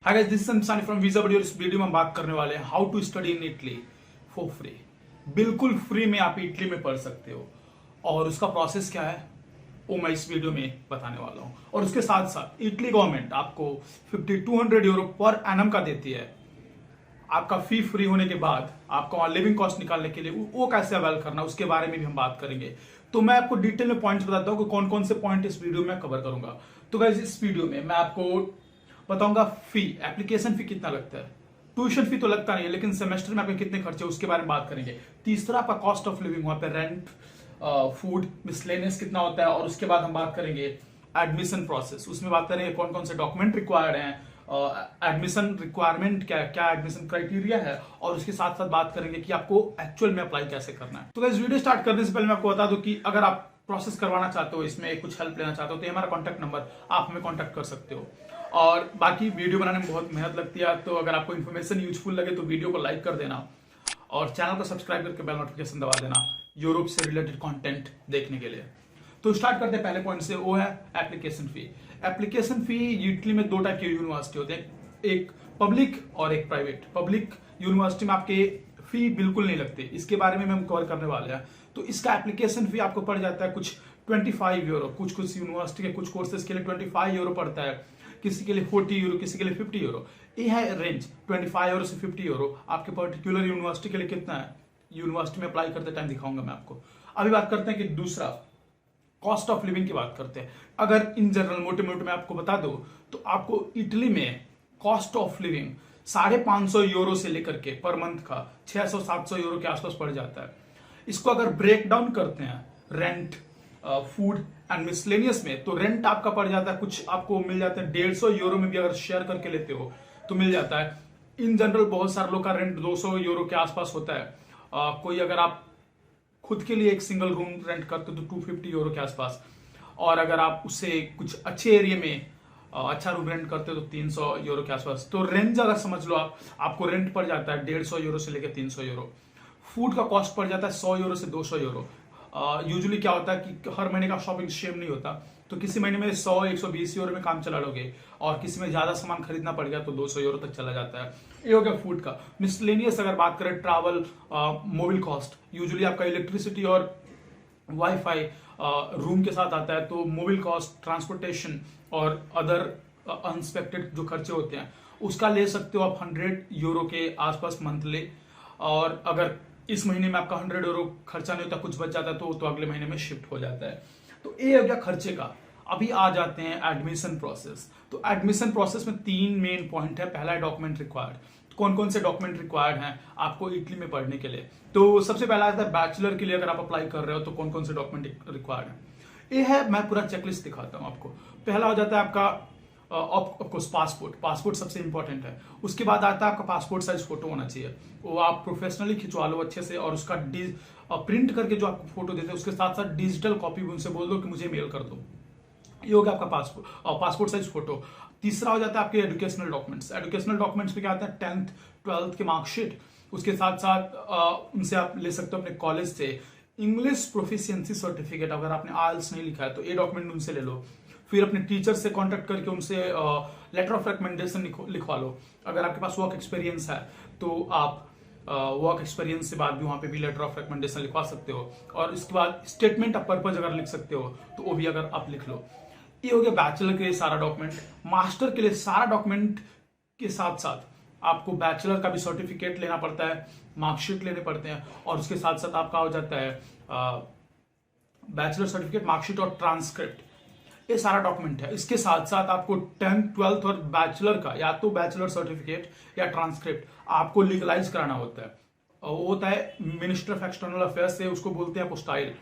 Hi guys, this is Sansani from visa video. इस video में हम बात करने वाले हैं how to study in Italy for free. बिल्कुल फ्री में आप इटली में पढ़ सकते हो और उसका प्रोसेस क्या है वो मैं इस वीडियो में बताने वाला हूं। और उसके साथ साथ इटली गवर्नमेंट आपको 5200 यूरो पर एनम का देती है। आपका फी फ्री होने के बाद आपको वहां लिविंग कॉस्ट निकालने के लिए वो कैसे अवेल करना उसके बारे में भी हम बात करेंगे। तो मैं आपको डिटेल में पॉइंट्स बताता हूँ कि कौन कौन से पॉइंट इस वीडियो में कवर करूंगा। तो गाइस, इस वीडियो में मैं आपको बताऊंगा फी, एप्लीकेशन फी कितना लगता है। ट्यूशन फी तो लगता नहीं है, लेकिन सेमेस्टर में आपके कितने खर्चे उसके बारे में बात करेंगे। तीसरा आपका कॉस्ट ऑफ लिविंग, वहां पे रेंट, फूड, मिसलेनियस कितना होता है। और उसके बाद हम बात करेंगे एडमिशन प्रोसेस, उसमें बात करेंगे कौन कौन से डॉक्यूमेंट रिक्वायर्ड हैं, एडमिशन रिक्वायरमेंट क्या क्या एडमिशन क्राइटेरिया है। और उसके साथ साथ बात करेंगे कि आपको एक्चुअल में अप्लाई कैसे करना है। तो गाइस, वीडियो स्टार्ट करने से पहले मैं आपको बता दूं कि अगर आप प्रोसेस करवाना चाहते हो, इसमें कुछ हेल्प लेना चाहते हो, तो ये हमारा कॉन्टैक्ट नंबर, आप हमें कॉन्टैक्ट कर सकते हो। और बाकी वीडियो बनाने में बहुत मेहनत लगती है, तो अगर आपको इन्फॉर्मेशन यूजफुल लगे तो वीडियो को लाइक कर देना और चैनल को सब्सक्राइब करके बेल नोटिफिकेशन दबा देना यूरोप से रिलेटेड कंटेंट देखने के लिए। तो स्टार्ट करते हैं पहले पॉइंट से, वो है application fee. Application fee Italy में दो टाइप की यूनिवर्सिटी होते हैं, एक पब्लिक और एक प्राइवेट। पब्लिक यूनिवर्सिटी में आपके फी बिल्कुल नहीं लगते, इसके बारे में हम कवर करने वाले हैं। तो इसका एप्लीकेशन फी आपको पड़ जाता है कुछ 25 यूरो। कुछ कुछ यूनिवर्सिटी के कुछ कोर्सेज के लिए 25 यूरो पड़ता है, किसी के लिए 40 यूरो, किसी के लिए 50 यूरो। ये है रेंज 25 यूरो से 50 यूरो। आपके पर्टिकुलर यूनिवर्सिटी के लिए कितना है, यूनिवर्सिटी में अप्लाई करते टाइम दिखाऊंगा मैं आपको। अभी बात करते हैं कि दूसरा कॉस्ट ऑफ लिविंग की बात करते हैं। अगर इन जनरल मोटे मोटे में आपको बता दो तो आपको इटली में कॉस्ट ऑफ लिविंग 550 यूरो से लेकर के पर मंथ का 600-700 यूरो के आसपास पड़ जाता है। इसको अगर ब्रेक डाउन करते हैं रेंट, फूड एंड मिसलेनियस में, तो रेंट आपका पड़ जाता है कुछ, आपको मिल जाता है 150 यूरो में भी अगर शेयर करके लेते हो तो मिल जाता है। इन जनरल बहुत सारे लोग का रेंट 200 यूरो के आसपास होता है। कोई अगर आप खुद के लिए एक सिंगल रूम रेंट करते हो तो 250 यूरो के आसपास। और अगर आप उससे कुछ अच्छे एरिया में अच्छा रूम रेंट करते हो तो 300 यूरो के आसपास। तो रेंज अगर समझ लो आपको रेंट पड़ जाता है 150 यूरो से लेकर 300 यूरो। फूड का कॉस्ट पड़ जाता है 100 यूरो से 200 यूरो। यूजुअली क्या होता है कि हर महीने का शॉपिंग सेम नहीं होता, तो किसी महीने में 100-120 यूरो में काम चला लोगे और किसी में ज्यादा सामान खरीदना पड़ गया तो 200 यूरो तक चला जाता है। ये हो गया फूड का। मिसलेनियस अगर बात करें, ट्रैवल, मोबाइल कॉस्ट, यूजुअली आपका इलेक्ट्रिसिटी और वाईफाई रूम के साथ आता है, तो मोबाइल कॉस्ट, ट्रांसपोर्टेशन और अदर अनएक्सपेक्टेड जो खर्चे होते हैं उसका ले सकते हो आप 100 यूरो के आसपास मंथली। और अगर इस महीने में आपका 100 यूरो खर्चा नहीं होता, कुछ बच जाता है तो अगले महीने में शिफ्ट हो जाता है। तो ये हो गया खर्चे का। अभी आ जाते हैं एडमिशन प्रोसेस। तो एडमिशन प्रोसेस में 3 मेन पॉइंट है। पहला है डॉक्यूमेंट रिक्वायर्ड। कौन कौन से डॉक्यूमेंट रिक्वायर्ड हैं आपको इटली में पढ़ने के लिए। तो सबसे पहला आता है बैचलर के लिए अगर आप अप्लाई कर रहे हो तो कौन कौन से डॉक्यूमेंट रिक्वायर्ड है। ये है, मैं पूरा चेकलिस्ट दिखाता हूं आपको। पहला हो जाता है आपका ऑफकोर्स पासपोर्ट। पासपोर्ट सबसे इंपॉर्टेंट है। उसके बाद आता है आपका पासपोर्ट साइज फोटो होना चाहिए, वो आप प्रोफेशनली खिंचवा लो अच्छे से। और उसका प्रिंट करके जो आपको फोटो देते हैं उसके साथ साथ डिजिटल कॉपी भी उनसे बोल दो कि मुझे मेल कर दो। ये हो गया आपका पासपोर्ट साइज फोटो। तीसरा हो जाता है आपके एजुकेशनल डॉक्यूमेंट्स। एजुकेशनल डॉक्यूमेंट्स में क्या आता है, 10th 12th के मार्कशीट। उसके साथ साथ उनसे आप ले सकते हो अपने कॉलेज से इंग्लिश प्रोफिशिएंसी सर्टिफिकेट। अगर आपने आइल्स नहीं लिखा है तो ये डॉक्यूमेंट उनसे ले लो। फिर अपने टीचर से कांटेक्ट करके उनसे लेटर ऑफ रिकमेंडेशन लिखवा लो। अगर आपके पास वर्क एक्सपीरियंस है तो आप वर्क एक्सपीरियंस से बाद भी वहां पे भी लेटर ऑफ रिकमेंडेशन लिखवा सकते हो। और इसके बाद स्टेटमेंट ऑफ पर्पज अगर लिख सकते हो तो वो भी अगर आप लिख लो। ये हो गया बैचलर के लिए सारा डॉक्यूमेंट। मास्टर के लिए सारा डॉक्यूमेंट के साथ साथ आपको बैचलर का भी सर्टिफिकेट लेना पड़ता है, मार्कशीट लेने पड़ते हैं। और उसके साथ साथ आपका हो जाता है बैचलर सर्टिफिकेट, मार्कशीट और ट्रांसक्रिप्ट। ये सारा डॉक्यूमेंट है। इसके साथ साथ आपको 10th 12th और बैचलर का या तो बैचलर सर्टिफिकेट या ट्रांसक्रिप्ट आपको लीगलाइज कराना होता है। वो होता है मिनिस्टर ऑफ एक्सटर्नल अफेयर्स से, उसको बोलते हैं अपोस्टाइल।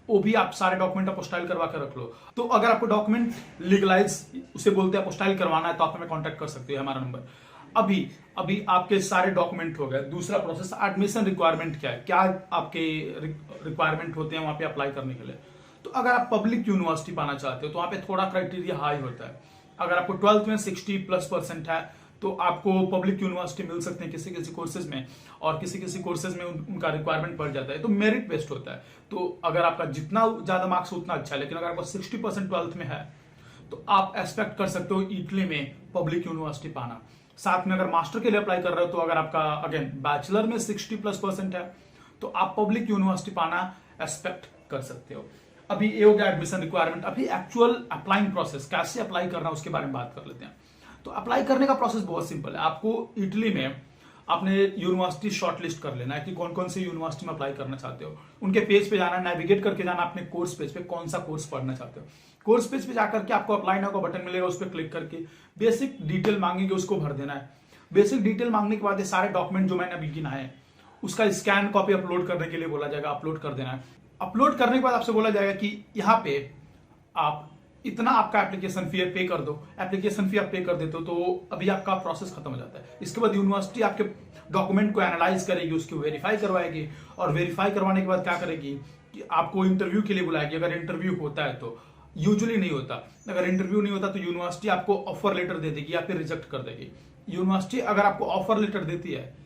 वो भी आप सारे डॉक्यूमेंट अपोस्टाइल करवा के रख लो। तो अगर आपको डॉक्यूमेंट लीगलाइज उसे बोलते हैं अपोस्टाइल करवाना है तो आप हमें कॉन्टेक्ट कर सकते हो, हमारा नंबर। अभी आपके सारे डॉक्यूमेंट हो गए। दूसरा प्रोसेस एडमिशन रिक्वायरमेंट क्या है, क्या आपके रिक्वायरमेंट होते हैं वहां पे अप्लाई करने के लिए। तो अगर आप पब्लिक यूनिवर्सिटी पाना चाहते हो तो वहां पे थोड़ा क्राइटेरिया हाई होता है। अगर आपको 12th में 60+% है तो आपको पब्लिक यूनिवर्सिटी मिल सकते हैं किसी किसी कोर्सेज में, और किसी किसी कोर्सेज में उनका रिक्वायरमेंट बढ़ जाता है, तो मेरिट बेस्ड होता है। तो अगर आपका जितना ज्यादा मार्क्स उतना अच्छा है, लेकिन अगर आपको 60% 12th में है तो आप एक्सपेक्ट कर सकते हो इटली में पब्लिक यूनिवर्सिटी पाना। साथ में अगर मास्टर के लिए अप्लाई कर रहे हो तो अगर आपका अगेन बैचलर में 60+% है तो आप पब्लिक यूनिवर्सिटी पाना एक्सपेक्ट कर सकते हो। अभी ये हो गया एडमिशन रिक्वायरमेंट। अभी एक्चुअल अप्लाइंग प्रोसेस, कैसे अप्लाई करना उसके बारे में बात कर लेते हैं। तो अप्लाई करने का प्रोसेस बहुत सिंपल है। आपको इटली में आपने यूनिवर्सिटी शॉर्टलिस्ट कर लेना है कि कौन कौन से यूनिवर्सिटी में अप्लाई करना चाहते हो। उनके पेज पे जाना, नेविगेट करके जाना अपने कोर्स पेज पे, कौन सा कोर्स पढ़ना चाहते हो। कोर्स पेज पे जाकर के आपको अप्लाई नाउ का बटन मिलेगा, उस पर क्लिक करके बेसिक डिटेल मांगेंगे, उसको भर देना है। बेसिक डिटेल मांगने के बाद ये सारे डॉक्यूमेंट जो मैंने अभी गिनाए है उसका स्कैन कॉपी अपलोड करने के लिए बोला जाएगा, अपलोड कर देना है। अपलोड करने के बाद आपसे बोला जाएगा कि यहाँ पे आप इतना आपका एप्लीकेशन फी पे कर दो। एप्लीकेशन फी आप पे कर देते हो तो अभी आपका प्रोसेस खत्म हो जाता है। इसके बाद यूनिवर्सिटी आपके डॉक्यूमेंट को एनालाइज करेगी, उसको वेरीफाई करवाएगी, और वेरीफाई करवाने के बाद क्या करेगी कि आपको इंटरव्यू के लिए बुलाएगी। अगर इंटरव्यू होता है तो, यूजुअली नहीं होता, अगर इंटरव्यू नहीं होता तो यूनिवर्सिटी आपको ऑफर लेटर दे देगी या फिर रिजेक्ट कर देगी। यूनिवर्सिटी अगर आपको ऑफर लेटर देती है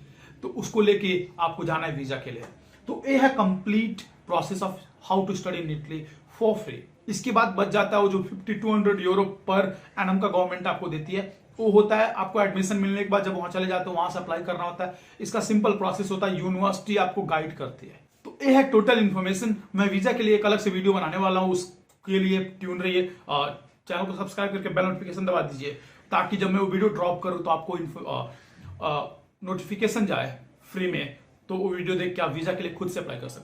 तो उसको लेके आपको जाना है वीजा के लिए। तो ये है complete process of how to study in Italy for free. इसके बाद बच जाता है वो जो 5200 यूरो पर एनम का गवर्नमेंट आपको देती है, वो होता है आपको एडमिशन मिलने के बाद जब वहां चले जाते हो वहां से अप्लाई करना होता है। इसका सिंपल प्रोसेस होता है, यूनिवर्सिटी आपको गाइड करती है। तो ये है टोटल इन्फॉर्मेशन। मैं वीजा के लिए एक अलग से वीडियो बनाने वाला हूँ, उसके लिए ट्यून रहिए। चैनल को सब्सक्राइब करके बेल नोटिफिकेशन दबा दीजिए ताकि जब मैं वो वीडियो ड्रॉप करूं तो आपको नोटिफिकेशन जाए फ्री में, तो वो वीडियो देख के आप वीजा के लिए खुद से अप्लाई कर सकते हैं।